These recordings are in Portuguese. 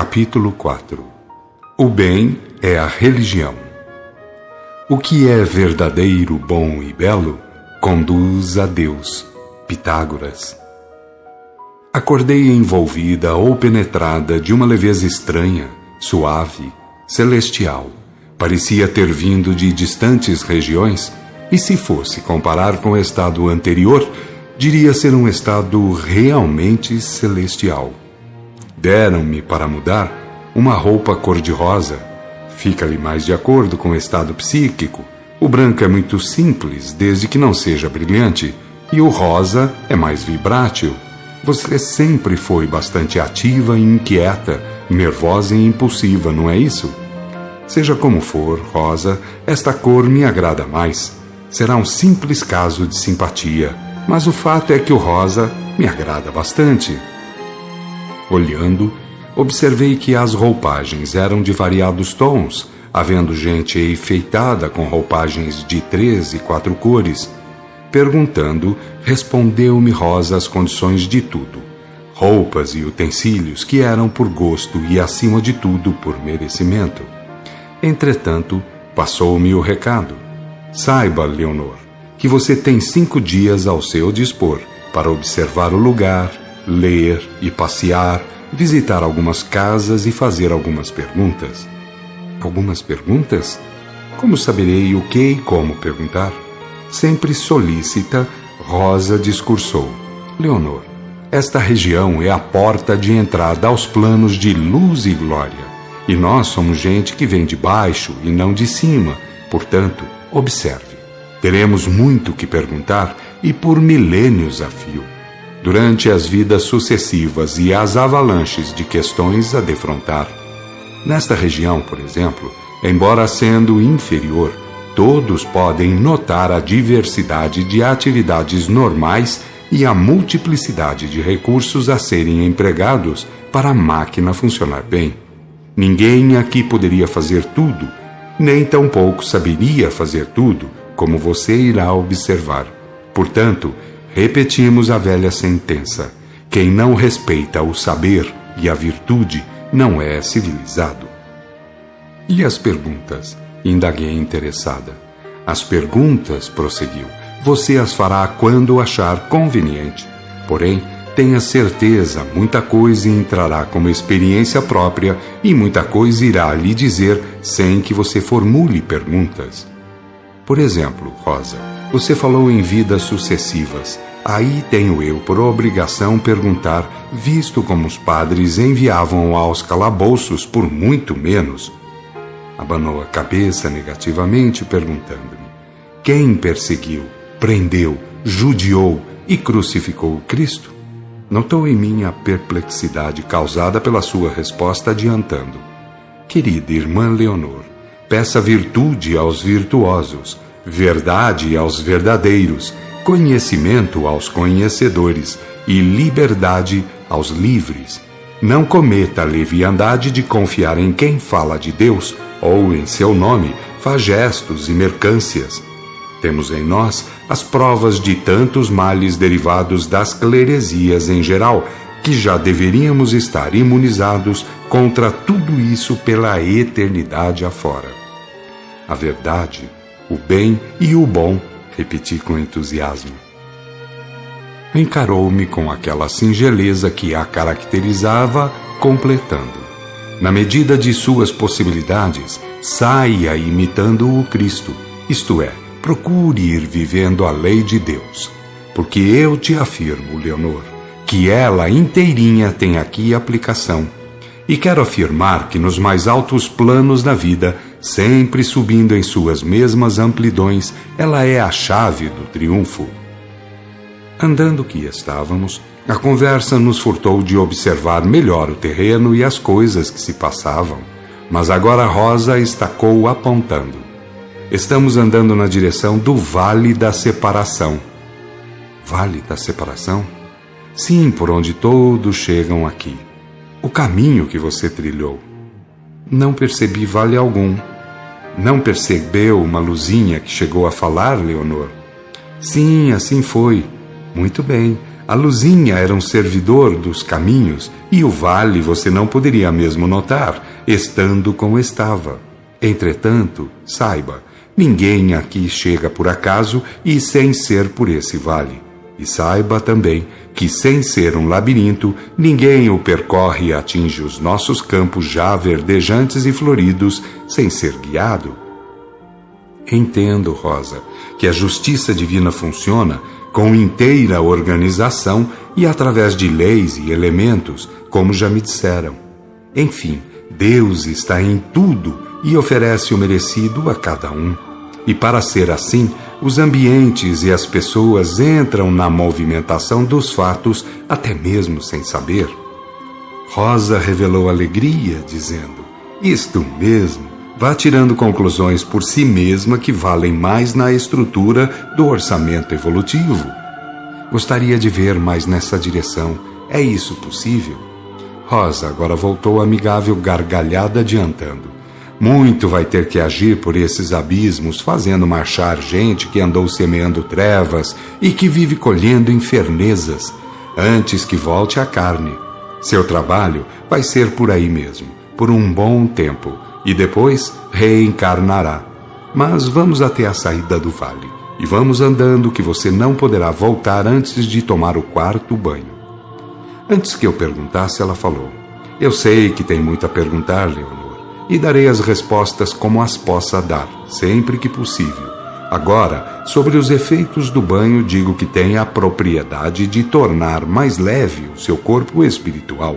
Capítulo 4. O bem é a religião. O que é verdadeiro, bom e belo, conduz a Deus. Pitágoras. Acordei envolvida ou penetrada de uma leveza estranha, suave, celestial. Parecia ter vindo de distantes regiões, e se fosse comparar com o estado anterior, diria ser um estado realmente celestial. Deram-me para mudar uma roupa cor-de-rosa. Fica-lhe mais de acordo com o estado psíquico. O branco é muito simples, desde que não seja brilhante, e o rosa é mais vibrátil. Você sempre foi bastante ativa e inquieta, nervosa e impulsiva, não é isso? Seja como for, rosa, esta cor me agrada mais. Será um simples caso de simpatia, mas o fato é que o rosa me agrada bastante. Olhando, observei que as roupagens eram de variados tons, havendo gente enfeitada com roupagens de 3 e 4 cores. Perguntando, respondeu-me Rosa as condições de tudo. Roupas e utensílios que eram por gosto e, acima de tudo, por merecimento. Entretanto, passou-me o recado. Saiba, Leonor, que você tem 5 dias ao seu dispor para observar o lugar, ler e passear, visitar algumas casas e fazer algumas perguntas. Algumas perguntas? Como saberei o que e como perguntar? Sempre solícita, Rosa discursou. Leonor, esta região é a porta de entrada aos planos de luz e glória. E nós somos gente que vem de baixo e não de cima. Portanto, observe. Teremos muito que perguntar e por milênios a fio. Durante as vidas sucessivas e as avalanches de questões a defrontar. Nesta região, por exemplo, embora sendo inferior, todos podem notar a diversidade de atividades normais e a multiplicidade de recursos a serem empregados para a máquina funcionar bem. Ninguém aqui poderia fazer tudo, nem tampouco saberia fazer tudo, como você irá observar. Portanto, repetimos a velha sentença: quem não respeita o saber e a virtude não é civilizado. E as perguntas? Indaguei interessada. As perguntas, prosseguiu, você as fará quando achar conveniente. Porém, tenha certeza, muita coisa entrará como experiência própria e muita coisa irá lhe dizer sem que você formule perguntas. Por exemplo, Rosa, você falou em vidas sucessivas. Aí tenho eu por obrigação perguntar, visto como os padres enviavam aos calabouços por muito menos. Abanou a cabeça negativamente, perguntando-me: quem perseguiu, prendeu, judiou e crucificou Cristo? Notou em mim a perplexidade causada pela sua resposta, adiantando: querida irmã Leonor, peça virtude aos virtuosos, verdade aos verdadeiros, conhecimento aos conhecedores e liberdade aos livres. Não cometa a leviandade de confiar em quem fala de Deus ou em seu nome faz gestos e mercâncias. Temos em nós as provas de tantos males derivados das cleresias em geral, que já deveríamos estar imunizados contra tudo isso pela eternidade afora. A verdade, o bem e o bom, repeti com entusiasmo. Encarou-me com aquela singeleza que a caracterizava, completando: na medida de suas possibilidades, saia imitando o Cristo, isto é, procure ir vivendo a lei de Deus. Porque eu te afirmo, Leonor, que ela inteirinha tem aqui aplicação. E quero afirmar que nos mais altos planos da vida, sempre subindo em suas mesmas amplidões, ela é a chave do triunfo. Andando que estávamos, a conversa nos furtou de observar melhor o terreno e as coisas que se passavam. Mas agora Rosa estacou apontando: estamos andando na direção do Vale da Separação. Vale da Separação? Sim, por onde todos chegam aqui. O caminho que você trilhou. Não percebi vale algum. Não percebeu uma luzinha que chegou a falar, Leonor? Sim, assim foi. Muito bem. A luzinha era um servidor dos caminhos, e o vale você não poderia mesmo notar, estando como estava. Entretanto, saiba, ninguém aqui chega por acaso e sem ser por esse vale. E saiba também que, sem ser um labirinto, ninguém o percorre e atinge os nossos campos já verdejantes e floridos sem ser guiado. Entendo, Rosa, que a justiça divina funciona com inteira organização e através de leis e elementos, como já me disseram. Enfim, Deus está em tudo e oferece o merecido a cada um. E para ser assim, os ambientes e as pessoas entram na movimentação dos fatos, até mesmo sem saber. Rosa revelou alegria, dizendo: isto mesmo, vá tirando conclusões por si mesma que valem mais na estrutura do orçamento evolutivo. Gostaria de ver mais nessa direção. É isso possível? Rosa agora voltou amigável gargalhada, adiantando: muito vai ter que agir por esses abismos, fazendo marchar gente que andou semeando trevas e que vive colhendo infernezas, antes que volte à carne. Seu trabalho vai ser por aí mesmo, por um bom tempo, e depois reencarnará. Mas vamos até a saída do vale, e vamos andando, que você não poderá voltar antes de tomar o quarto banho. Antes que eu perguntasse, ela falou: eu sei que tem muito a perguntar, Leonor, e darei as respostas como as possa dar, sempre que possível. Agora, sobre os efeitos do banho, digo que tem a propriedade de tornar mais leve o seu corpo espiritual.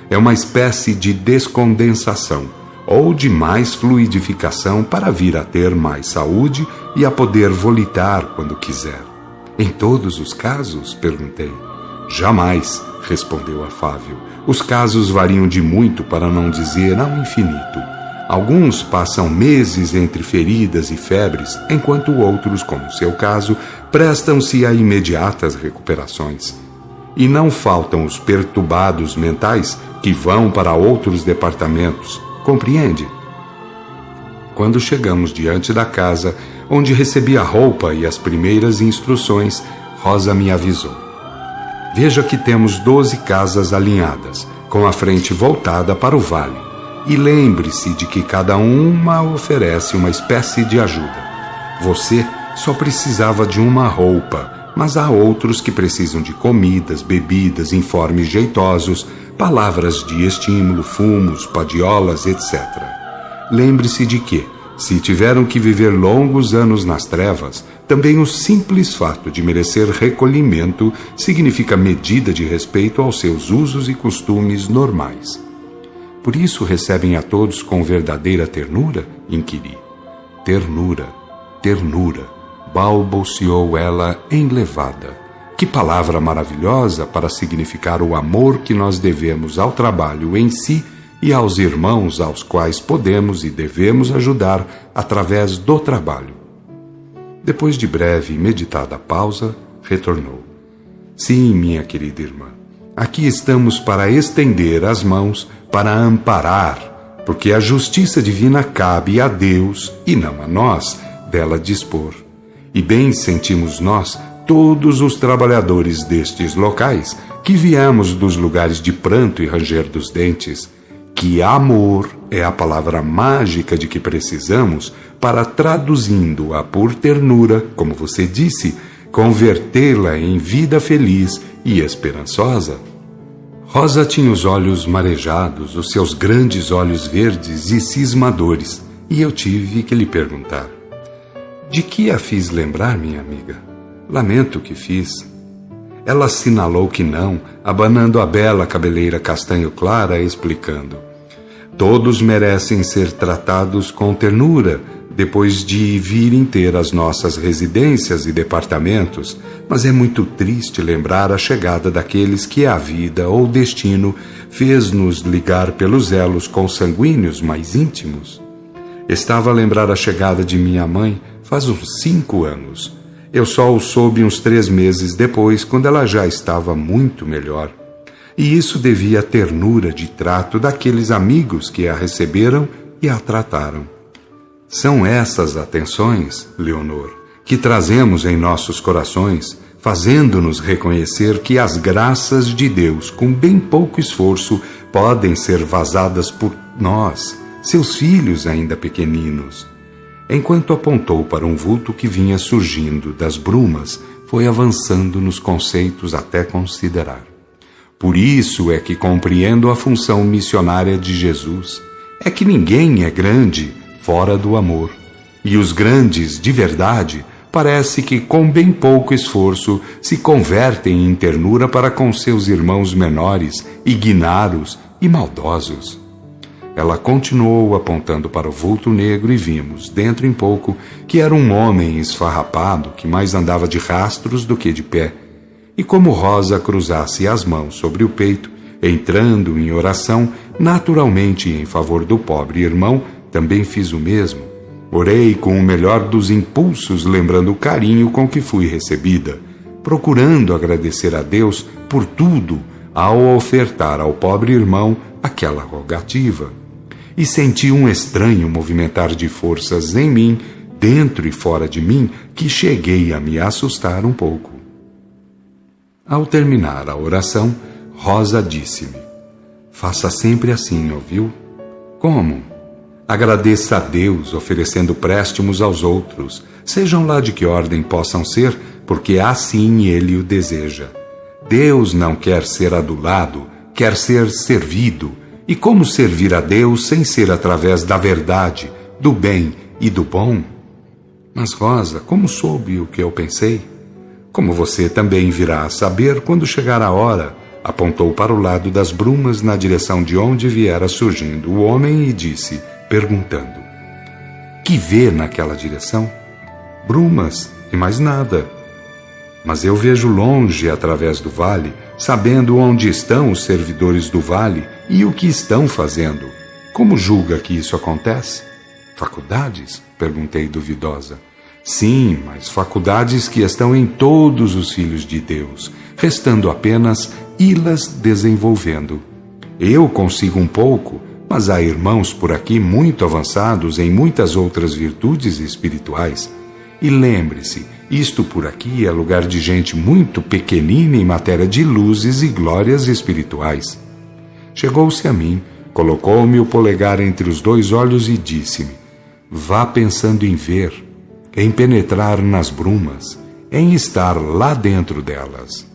É uma espécie de descondensação, ou de mais fluidificação para vir a ter mais saúde e a poder volitar quando quiser. Em todos os casos? Perguntei. Jamais, respondeu afável. Os casos variam de muito, para não dizer ao infinito. Alguns passam meses entre feridas e febres, enquanto outros, como o seu caso, prestam-se a imediatas recuperações. E não faltam os perturbados mentais que vão para outros departamentos. Compreende? Quando chegamos diante da casa, onde recebi a roupa e as primeiras instruções, Rosa me avisou: veja que temos 12 casas alinhadas, com a frente voltada para o vale. E lembre-se de que cada uma oferece uma espécie de ajuda. Você só precisava de uma roupa, mas há outros que precisam de comidas, bebidas, informes jeitosos, palavras de estímulo, fumos, padiolas, etc. Lembre-se de que, se tiveram que viver longos anos nas trevas, também o simples fato de merecer recolhimento significa medida de respeito aos seus usos e costumes normais. Por isso recebem a todos com verdadeira ternura? Inquiri. Ternura, ternura, balbuciou ela enlevada. Que palavra maravilhosa para significar o amor que nós devemos ao trabalho em si e aos irmãos aos quais podemos e devemos ajudar através do trabalho. Depois de breve e meditada pausa, retornou: sim, minha querida irmã, aqui estamos para estender as mãos, para amparar, porque a justiça divina cabe a Deus e não a nós dela dispor. E bem sentimos nós, todos os trabalhadores destes locais, que viemos dos lugares de pranto e ranger dos dentes, que amor é a palavra mágica de que precisamos para, traduzindo-a por ternura, como você disse, convertê-la em vida feliz e esperançosa. Rosa tinha os olhos marejados, os seus grandes olhos verdes e cismadores, e eu tive que lhe perguntar: de que a fiz lembrar, minha amiga? Lamento que fiz. Ela assinalou que não, abanando a bela cabeleira castanho clara, explicando: todos merecem ser tratados com ternura, depois de virem ter as nossas residências e departamentos, mas é muito triste lembrar a chegada daqueles que a vida ou destino fez-nos ligar pelos elos consanguíneos mais íntimos. Estava a lembrar a chegada de minha mãe faz uns 5 anos. Eu só o soube uns 3 meses depois, quando ela já estava muito melhor. E isso devia à ternura de trato daqueles amigos que a receberam e a trataram. São essas atenções, Leonor, que trazemos em nossos corações, fazendo-nos reconhecer que as graças de Deus, com bem pouco esforço, podem ser vazadas por nós, seus filhos ainda pequeninos. Enquanto apontou para um vulto que vinha surgindo das brumas, foi avançando nos conceitos até considerar. Por isso é que compreendo a função missionária de Jesus. É que ninguém é grande fora do amor. E os grandes, de verdade, parece que com bem pouco esforço se convertem em ternura para com seus irmãos menores, ignaros e maldosos. Ela continuou apontando para o vulto negro e vimos, dentro em pouco, que era um homem esfarrapado que mais andava de rastros do que de pé. E como Rosa cruzasse as mãos sobre o peito, entrando em oração, naturalmente em favor do pobre irmão, também fiz o mesmo. Orei com o melhor dos impulsos, lembrando o carinho com que fui recebida, procurando agradecer a Deus por tudo ao ofertar ao pobre irmão aquela rogativa. E senti um estranho movimentar de forças em mim, dentro e fora de mim, que cheguei a me assustar um pouco. Ao terminar a oração, Rosa disse-me: faça sempre assim, ouviu? Como? Agradeça a Deus oferecendo préstimos aos outros, sejam lá de que ordem possam ser, porque assim Ele o deseja. Deus não quer ser adulado, quer ser servido. E como servir a Deus sem ser através da verdade, do bem e do bom? Mas Rosa, como soube o que eu pensei? Como você também virá a saber quando chegar a hora, apontou para o lado das brumas na direção de onde viera surgindo o homem e disse, perguntando: que vê naquela direção? Brumas e mais nada. Mas eu vejo longe através do vale, sabendo onde estão os servidores do vale e o que estão fazendo. Como julga que isso acontece? Faculdades? Perguntei duvidosa. Sim, mas faculdades que estão em todos os filhos de Deus, restando apenas ir-las desenvolvendo. Eu consigo um pouco, mas há irmãos por aqui muito avançados em muitas outras virtudes espirituais. E lembre-se, isto por aqui é lugar de gente muito pequenina em matéria de luzes e glórias espirituais. Chegou-se a mim, colocou-me o polegar entre os dois olhos e disse-me: vá pensando em ver, em penetrar nas brumas, em estar lá dentro delas.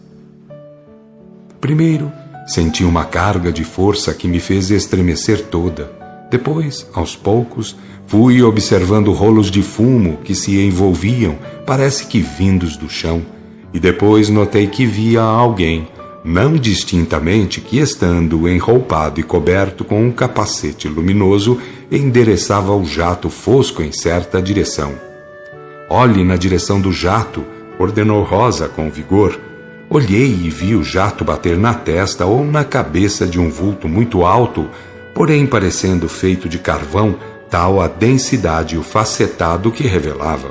Primeiro, senti uma carga de força que me fez estremecer toda. Depois, aos poucos, fui observando rolos de fumo que se envolviam, parece que vindos do chão, e depois notei que via alguém, não distintamente, que estando enroupado e coberto com um capacete luminoso, endereçava o jato fosco em certa direção. Olhe na direção do jato, ordenou Rosa com vigor. Olhei e vi o jato bater na testa ou na cabeça de um vulto muito alto, porém parecendo feito de carvão, tal a densidade e o facetado que revelava.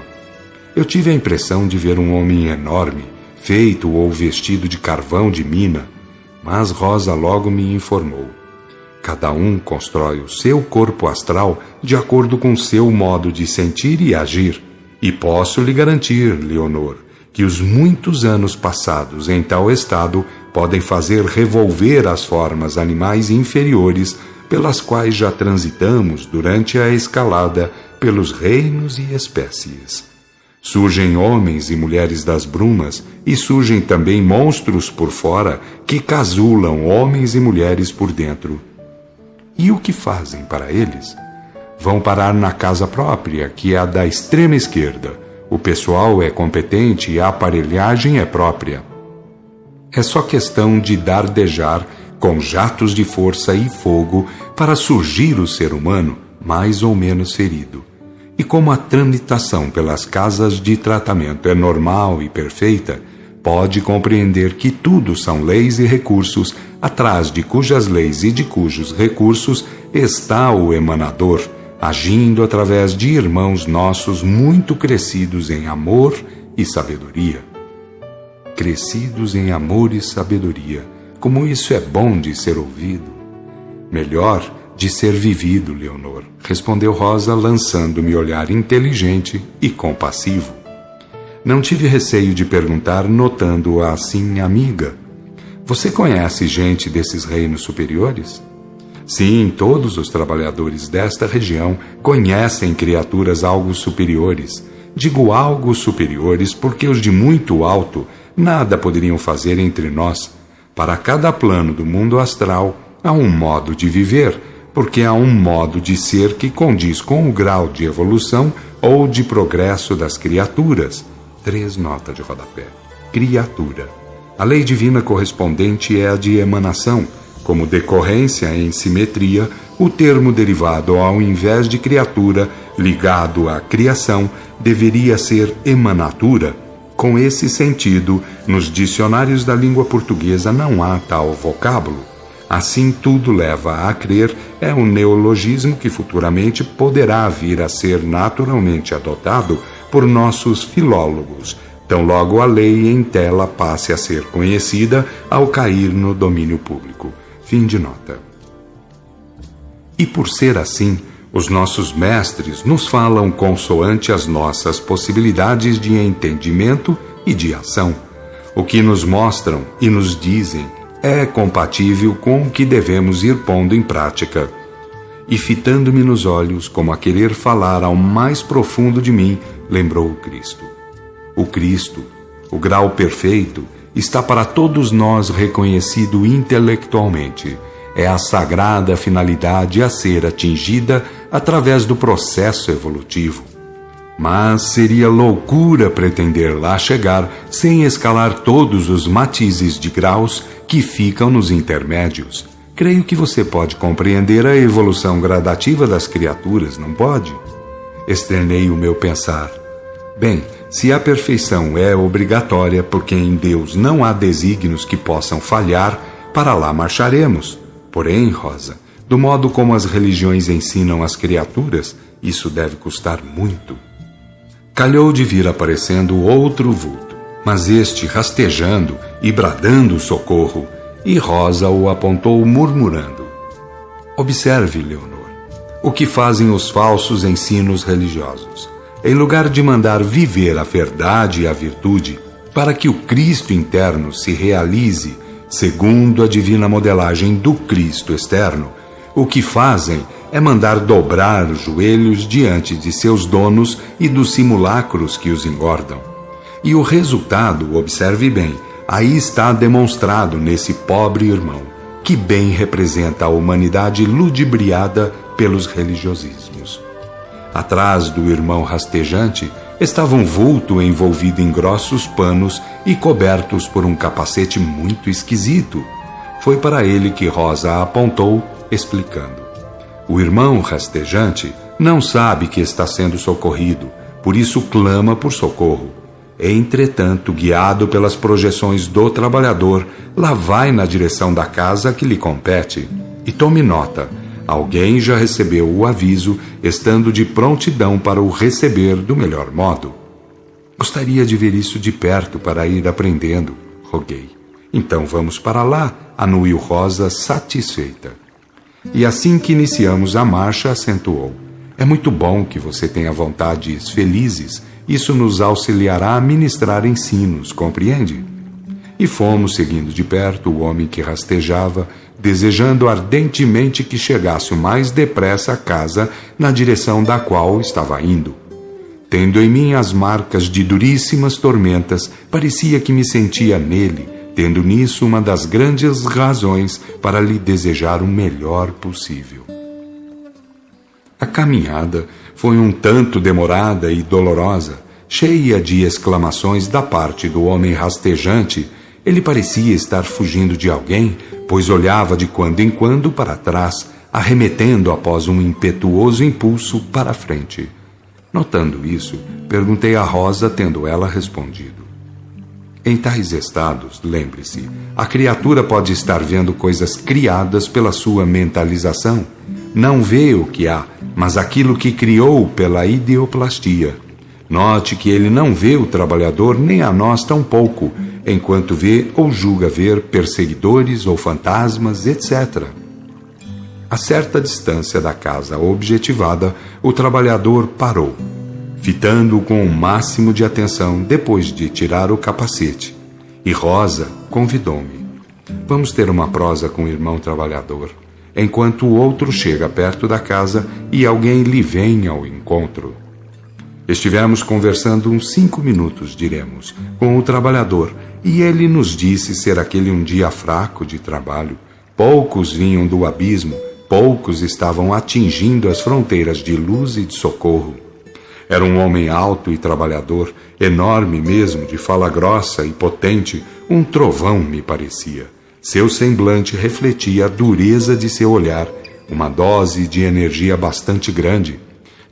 Eu tive a impressão de ver um homem enorme, feito ou vestido de carvão de mina, mas Rosa logo me informou. Cada um constrói o seu corpo astral de acordo com seu modo de sentir e agir, e posso lhe garantir, Leonor, que os muitos anos passados em tal estado podem fazer revolver as formas animais inferiores pelas quais já transitamos durante a escalada pelos reinos e espécies. Surgem homens e mulheres das brumas e surgem também monstros por fora que casulam homens e mulheres por dentro. E o que fazem para eles? Vão parar na casa própria, que é a da extrema esquerda. O pessoal é competente e a aparelhagem é própria. É só questão de dardejar com jatos de força e fogo para surgir o ser humano mais ou menos ferido. E como a tramitação pelas casas de tratamento é normal e perfeita, pode compreender que tudo são leis e recursos, atrás de cujas leis e de cujos recursos está o emanador, agindo através de irmãos nossos muito crescidos em amor e sabedoria. Crescidos em amor e sabedoria, como isso é bom de ser ouvido. Melhor de ser vivido, Leonor, respondeu Rosa, lançando-me olhar inteligente e compassivo. Não tive receio de perguntar, notando-a assim amiga. Você conhece gente desses reinos superiores? Sim, todos os trabalhadores desta região conhecem criaturas algo superiores. Digo algo superiores porque os de muito alto nada poderiam fazer entre nós. Para cada plano do mundo astral há um modo de viver, porque há um modo de ser que condiz com o grau de evolução ou de progresso das criaturas. 3 notas de rodapé. Criatura. A lei divina correspondente é a de emanação. Como decorrência em simetria, o termo derivado ao invés de criatura, ligado à criação, deveria ser emanatura. Com esse sentido, nos dicionários da língua portuguesa não há tal vocábulo. Assim, tudo leva a crer é um neologismo que futuramente poderá vir a ser naturalmente adotado por nossos filólogos, tão logo a lei em tela passe a ser conhecida ao cair no domínio público. Fim de nota. E por ser assim, os nossos mestres nos falam consoante as nossas possibilidades de entendimento e de ação. O que nos mostram e nos dizem é compatível com o que devemos ir pondo em prática. E fitando-me nos olhos, como a querer falar ao mais profundo de mim, lembrou o Cristo. O Cristo, o grau perfeito, está para todos nós reconhecido intelectualmente. É a sagrada finalidade a ser atingida através do processo evolutivo. Mas seria loucura pretender lá chegar sem escalar todos os matizes de graus que ficam nos intermédios. Creio que você pode compreender a evolução gradativa das criaturas, não pode? Externei o meu pensar. Bem, se a perfeição é obrigatória, porque em Deus não há desígnios que possam falhar, para lá marcharemos. Porém, Rosa, do modo como as religiões ensinam as criaturas, isso deve custar muito. Calhou de vir aparecendo outro vulto, mas este rastejando e bradando socorro, e Rosa o apontou murmurando. Observe, Leonor, o que fazem os falsos ensinos religiosos. Em lugar de mandar viver a verdade e a virtude, para que o Cristo interno se realize segundo a divina modelagem do Cristo externo, o que fazem é mandar dobrar os joelhos diante de seus donos e dos simulacros que os engordam. E o resultado, observe bem, aí está demonstrado nesse pobre irmão, que bem representa a humanidade ludibriada pelos religiosismos. Atrás do irmão rastejante estava um vulto envolvido em grossos panos e cobertos por um capacete muito esquisito. Foi para ele que Rosa apontou, explicando. O irmão rastejante não sabe que está sendo socorrido, por isso clama por socorro. Entretanto, guiado pelas projeções do trabalhador, lá vai na direção da casa que lhe compete. E tome nota, alguém já recebeu o aviso, estando de prontidão para o receber do melhor modo. Gostaria de ver isso de perto para ir aprendendo, roguei. Então vamos para lá, anuiu Rosa satisfeita. E assim que iniciamos a marcha, acentuou. É muito bom que você tenha vontades felizes, isso nos auxiliará a ministrar ensinos, compreende? E fomos seguindo de perto o homem que rastejava, desejando ardentemente que chegasse o mais depressa à casa na direção da qual estava indo. Tendo em mim as marcas de duríssimas tormentas, parecia que me sentia nele, tendo nisso uma das grandes razões para lhe desejar o melhor possível. A caminhada foi um tanto demorada e dolorosa, cheia de exclamações da parte do homem rastejante. Ele parecia estar fugindo de alguém, pois olhava de quando em quando para trás, arremetendo após um impetuoso impulso para a frente. Notando isso, perguntei a Rosa, tendo ela respondido. Em tais estados, lembre-se, a criatura pode estar vendo coisas criadas pela sua mentalização. Não vê o que há, mas aquilo que criou pela ideoplastia. Note que ele não vê o trabalhador nem a nós tampouco, enquanto vê ou julga ver perseguidores ou fantasmas, etc. A certa distância da casa objetivada, o trabalhador parou. fitando-o com o máximo de atenção depois de tirar o capacete. E Rosa convidou-me. Vamos ter uma prosa com o irmão trabalhador, enquanto o outro chega perto da casa e alguém lhe vem ao encontro. Estivemos conversando uns 5 minutos, diremos, com o trabalhador, e ele nos disse ser aquele um dia fraco de trabalho. Poucos vinham do abismo, poucos estavam atingindo as fronteiras de luz e de socorro. Era um homem alto e trabalhador, enorme mesmo, de fala grossa e potente, um trovão me parecia. Seu semblante refletia a dureza de seu olhar, uma dose de energia bastante grande.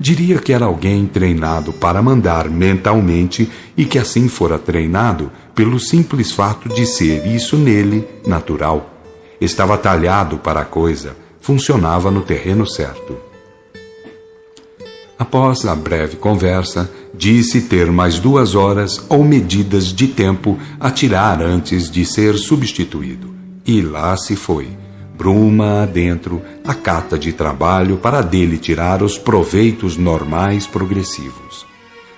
Diria que era alguém treinado para mandar mentalmente e que assim fora treinado pelo simples fato de ser isso nele natural. Estava talhado para a coisa, funcionava no terreno certo. Após a breve conversa, disse ter mais 2 horas ou medidas de tempo a tirar antes de ser substituído. E lá se foi, bruma adentro, a cata de trabalho para dele tirar os proveitos normais progressivos.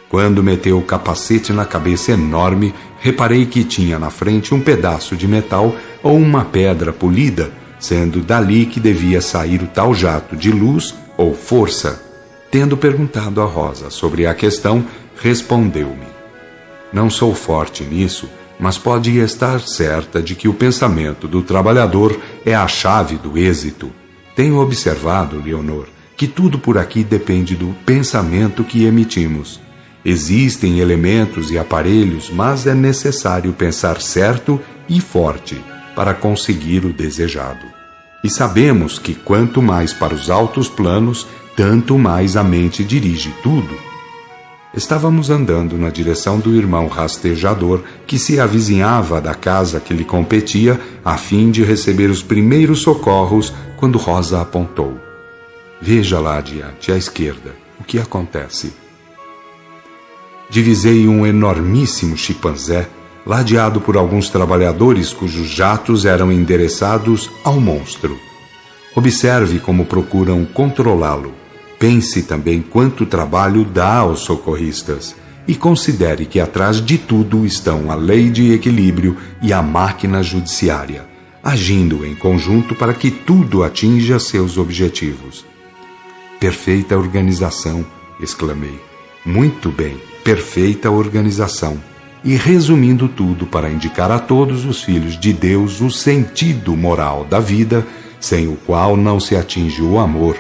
Quando meteu o capacete na cabeça enorme, reparei que tinha na frente um pedaço de metal ou uma pedra polida, sendo dali que devia sair o tal jato de luz ou força. Tendo perguntado a Rosa sobre a questão, respondeu-me: não sou forte nisso, mas pode estar certa de que o pensamento do trabalhador é a chave do êxito. Tenho observado, Leonor, que tudo por aqui depende do pensamento que emitimos. Existem elementos e aparelhos, mas é necessário pensar certo e forte para conseguir o desejado. E sabemos que quanto mais para os altos planos, tanto mais a mente dirige tudo. Estávamos andando na direção do irmão rastejador, que se avizinhava da casa que lhe competia, a fim de receber os primeiros socorros, quando Rosa apontou: veja lá adiante, à esquerda, o que acontece. Divisei um enormíssimo chimpanzé, ladeado por alguns trabalhadores cujos jatos eram endereçados ao monstro. Observe como procuram controlá-lo. Pense também quanto trabalho dá aos socorristas e considere que atrás de tudo estão a lei de equilíbrio e a máquina judiciária, agindo em conjunto para que tudo atinja seus objetivos. Perfeita organização, exclamei. Muito bem, perfeita organização. E resumindo tudo para indicar a todos os filhos de Deus o sentido moral da vida, sem o qual não se atinge o amor.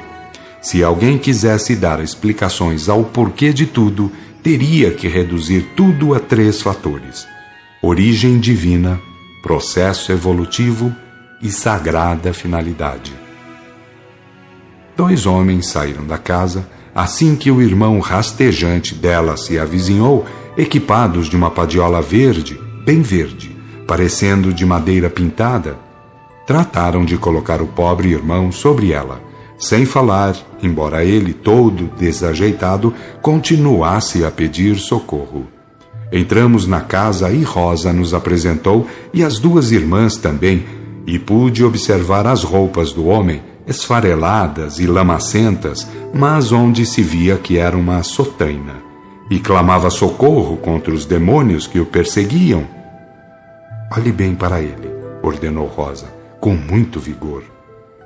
Se alguém quisesse dar explicações ao porquê de tudo, teria que reduzir tudo a 3 fatores: origem divina, processo evolutivo e sagrada finalidade. 2 homens saíram da casa assim que o irmão rastejante dela se avizinhou, equipados de uma padiola verde, bem verde, parecendo de madeira pintada. Trataram de colocar o pobre irmão sobre ela, sem falar, embora ele, todo desajeitado, continuasse a pedir socorro. Entramos na casa e Rosa nos apresentou, e as 2 irmãs também, e pude observar as roupas do homem, esfareladas e lamacentas, mas onde se via que era uma sotaina, e clamava socorro contra os demônios que o perseguiam. Olhe bem para ele, ordenou Rosa, com muito vigor.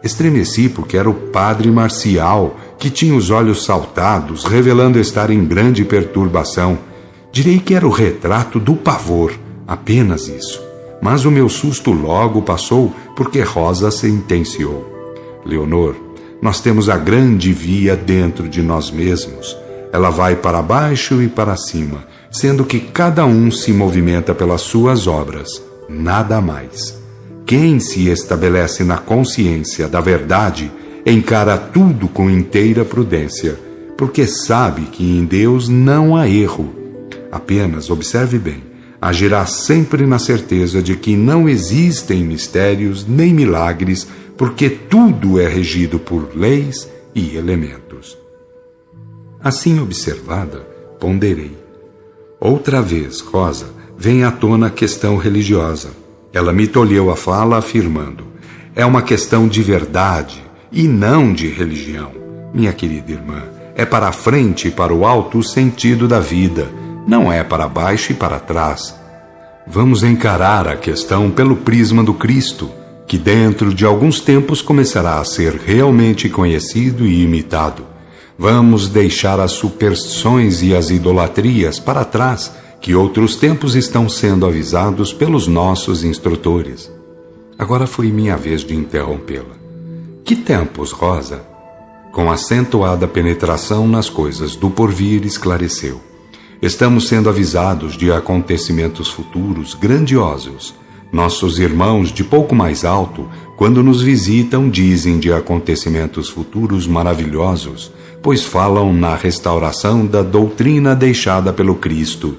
Estremeci porque era o padre Marcial, que tinha os olhos saltados, revelando estar em grande perturbação. Direi que era o retrato do pavor, apenas isso. Mas o meu susto logo passou, porque Rosa sentenciou: Leonor, nós temos a grande via dentro de nós mesmos. Ela vai para baixo e para cima, sendo que cada um se movimenta pelas suas obras, nada mais. Quem se estabelece na consciência da verdade encara tudo com inteira prudência, porque sabe que em Deus não há erro. Apenas observe bem, agirá sempre na certeza de que não existem mistérios nem milagres, porque tudo é regido por leis e elementos. Assim observada, ponderei. Outra vez, Rosa, vem à tona a questão religiosa. Ela me tolheu a fala afirmando: é uma questão de verdade e não de religião. Minha querida irmã, é para a frente e para o alto o sentido da vida, não é para baixo e para trás. Vamos encarar a questão pelo prisma do Cristo, que dentro de alguns tempos começará a ser realmente conhecido e imitado. Vamos deixar as superstições e as idolatrias para trás, que outros tempos estão sendo avisados pelos nossos instrutores. Agora foi minha vez de interrompê-la. Que tempos, Rosa? Com acentuada penetração nas coisas do porvir, esclareceu. Estamos sendo avisados de acontecimentos futuros grandiosos. Nossos irmãos de pouco mais alto, quando nos visitam, dizem de acontecimentos futuros maravilhosos, pois falam na restauração da doutrina deixada pelo Cristo.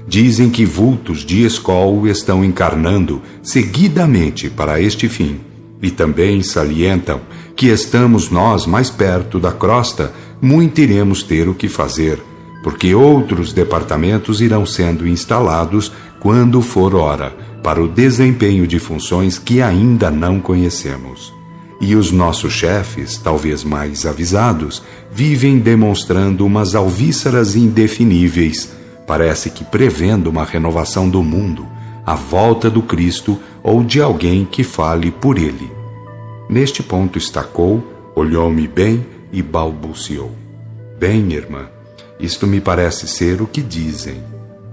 Dizem que vultos de escol estão encarnando seguidamente para este fim. E também salientam que estamos nós mais perto da crosta, muito iremos ter o que fazer, porque outros departamentos irão sendo instalados quando for hora, para o desempenho de funções que ainda não conhecemos. E os nossos chefes, talvez mais avisados, vivem demonstrando umas alvíceras indefiníveis, parece que prevendo uma renovação do mundo, a volta do Cristo ou de alguém que fale por ele. Neste ponto estacou, olhou-me bem e balbuciou. Bem, irmã, isto me parece ser o que dizem.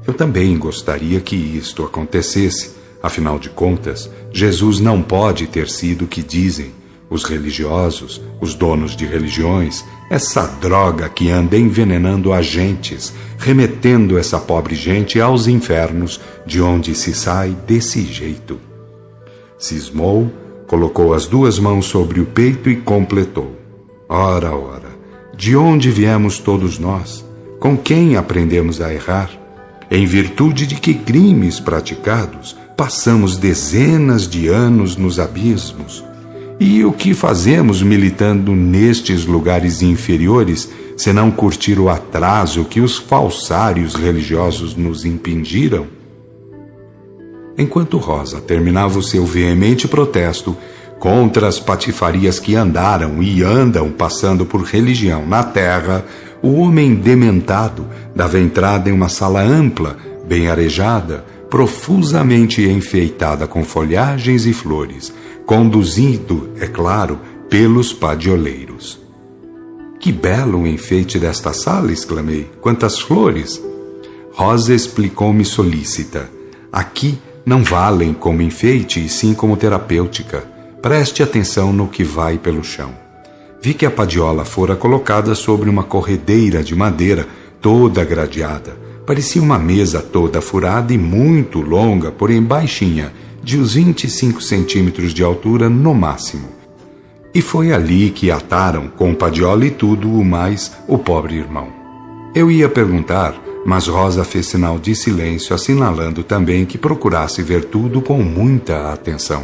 Eu também gostaria que isto acontecesse. Afinal de contas, Jesus não pode ter sido o que dizem. Os religiosos, os donos de religiões, essa droga que anda envenenando as gentes, remetendo essa pobre gente aos infernos, de onde se sai desse jeito. Cismou, colocou as duas mãos sobre o peito e completou. Ora, ora, de onde viemos todos nós? Com quem aprendemos a errar? Em virtude de que crimes praticados passamos dezenas de anos nos abismos? E o que fazemos militando nestes lugares inferiores, senão curtir o atraso que os falsários religiosos nos impingiram? Enquanto Rosa terminava o seu veemente protesto contra as patifarias que andaram e andam passando por religião na terra, o homem dementado dava entrada em uma sala ampla, bem arejada, profusamente enfeitada com folhagens e flores, conduzido, é claro, pelos padioleiros. Que belo o enfeite desta sala, exclamei. Quantas flores! Rosa explicou-me solícita. Aqui não valem como enfeite, e sim como terapêutica. Preste atenção no que vai pelo chão. Vi que a padiola fora colocada sobre uma corredeira de madeira toda gradeada. Parecia uma mesa toda furada e muito longa, porém baixinha, de uns 25 centímetros de altura no máximo. E foi ali que ataram, com padiola e tudo o mais, o pobre irmão. Eu ia perguntar, mas Rosa fez sinal de silêncio, assinalando também que procurasse ver tudo com muita atenção.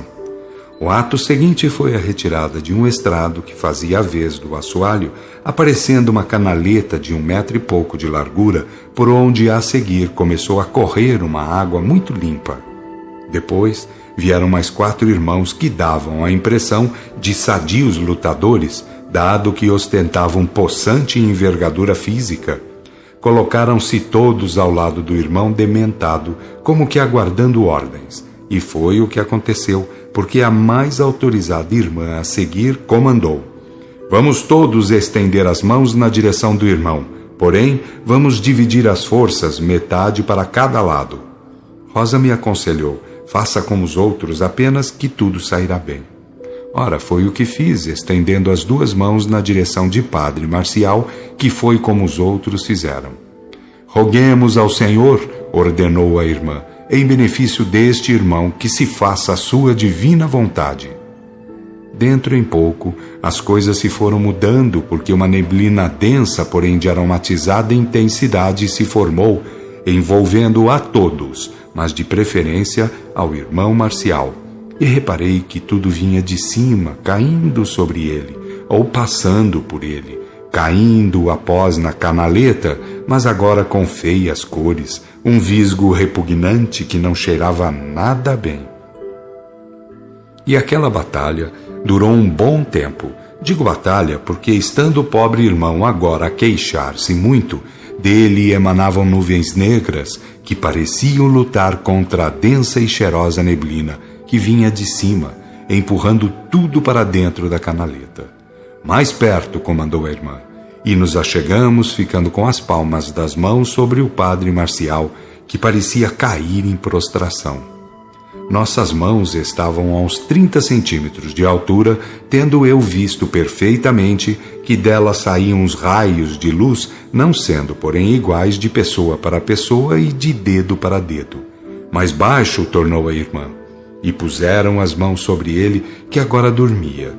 O ato seguinte foi a retirada de um estrado que fazia a vez do assoalho, aparecendo uma canaleta de 1 metro e pouco de largura, por onde a seguir começou a correr uma água muito limpa. Depois vieram mais 4 irmãos que davam a impressão de sadios lutadores, dado que ostentavam possante envergadura física. Colocaram-se todos ao lado do irmão dementado, como que aguardando ordens. E foi o que aconteceu, porque a mais autorizada irmã a seguir comandou: vamos todos estender as mãos na direção do irmão, porém vamos dividir as forças, metade para cada lado. Rosa me aconselhou: faça como os outros, apenas que tudo sairá bem. Ora, foi o que fiz, estendendo as 2 mãos na direção de Padre Marcial, que foi como os outros fizeram. Roguemos ao Senhor, ordenou a irmã, em benefício deste irmão, que se faça a sua divina vontade. Dentro em pouco, as coisas se foram mudando, porque uma neblina densa, porém de aromatizada intensidade, se formou, envolvendo a todos, mas de preferência ao irmão Marcial. E reparei que tudo vinha de cima, caindo sobre ele, ou passando por ele, caindo após na canaleta, mas agora com feias cores, um visgo repugnante que não cheirava nada bem. E aquela batalha durou um bom tempo, Digo batalha porque, estando o pobre irmão agora a queixar-se muito, dele emanavam nuvens negras que pareciam lutar contra a densa e cheirosa neblina que vinha de cima, empurrando tudo para dentro da canaleta. Mais perto, comandou a irmã, e nos achegamos, ficando com as palmas das mãos sobre o padre Marcial, que parecia cair em prostração. Nossas mãos estavam a uns 30 centímetros de altura, tendo eu visto perfeitamente que delas saíam uns raios de luz, não sendo, porém, iguais de pessoa para pessoa e de dedo para dedo. Mais baixo, tornou a irmã, e puseram as mãos sobre ele, que agora dormia.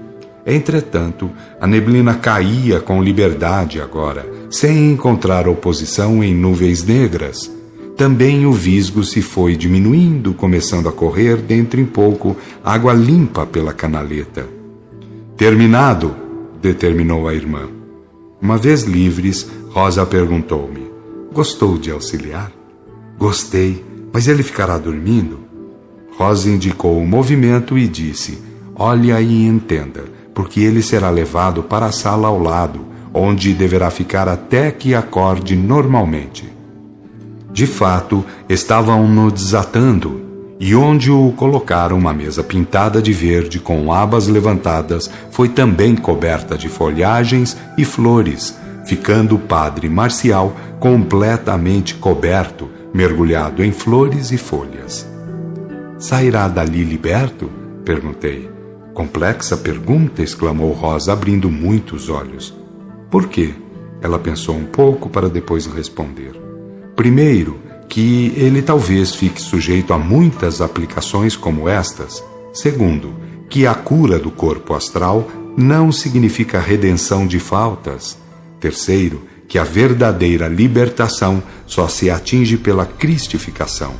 Entretanto, a neblina caía com liberdade agora, sem encontrar oposição em nuvens negras. Também o visgo se foi diminuindo, começando a correr dentro em pouco água limpa pela canaleta. Terminado, determinou a irmã. Uma vez livres, Rosa perguntou-me: gostou de auxiliar? Gostei, mas ele ficará dormindo? Rosa indicou o movimento e disse: olha e entenda, porque ele será levado para a sala ao lado, onde deverá ficar até que acorde normalmente. De fato, estavam-no desatando, e onde o colocaram uma mesa pintada de verde com abas levantadas foi também coberta de folhagens e flores, ficando o padre Marcial completamente coberto, mergulhado em flores e folhas. Sairá dali liberto? Perguntei. Complexa pergunta, exclamou Rosa, abrindo muito os olhos. Por quê? Ela pensou um pouco para depois responder. Primeiro, que ele talvez fique sujeito a muitas aplicações como estas. Segundo, que a cura do corpo astral não significa redenção de faltas. Terceiro, que a verdadeira libertação só se atinge pela cristificação.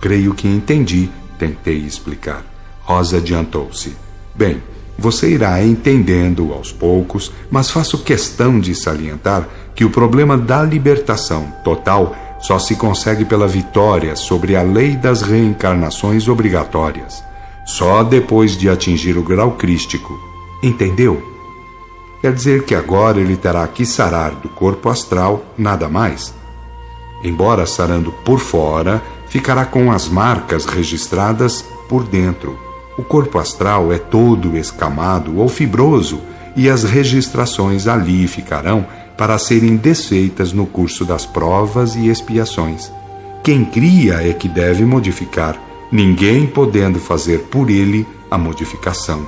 Creio que entendi, tentei explicar. Rosa adiantou-se. Bem, você irá entendendo aos poucos, mas faço questão de salientar que o problema da libertação total só se consegue pela vitória sobre a lei das reencarnações obrigatórias, só depois de atingir o grau crístico. Entendeu? Quer dizer que agora ele terá que sarar do corpo astral, nada mais. Embora sarando por fora, ficará com as marcas registradas por dentro. O corpo astral é todo escamado ou fibroso e as registrações ali ficarão para serem desfeitas no curso das provas e expiações. Quem cria é que deve modificar, ninguém podendo fazer por ele a modificação.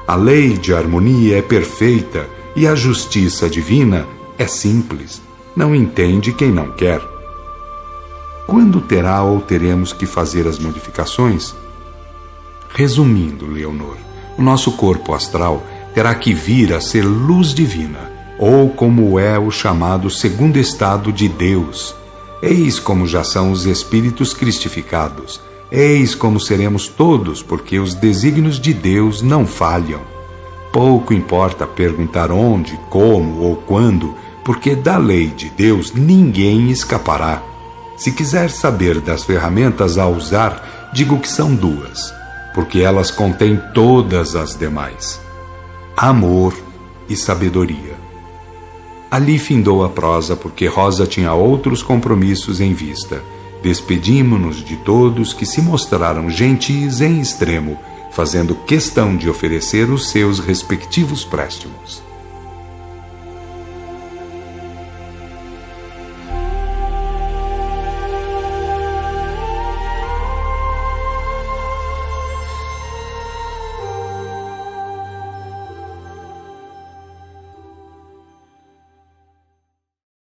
A lei de harmonia é perfeita e a justiça divina é simples. Não entende quem não quer. Quando terá ou teremos que fazer as modificações? Resumindo, Leonor, o nosso corpo astral terá que vir a ser luz divina, ou como é o chamado segundo estado de Deus. Eis como já são os espíritos cristificados. Eis como seremos todos, porque os desígnios de Deus não falham. Pouco importa perguntar onde, como ou quando, porque da lei de Deus ninguém escapará. Se quiser saber das ferramentas a usar, digo que são duas, porque elas contêm todas as demais: amor e sabedoria. Ali findou a prosa, porque Rosa tinha outros compromissos em vista. Despedimo-nos de todos que se mostraram gentis em extremo, fazendo questão de oferecer os seus respectivos préstimos.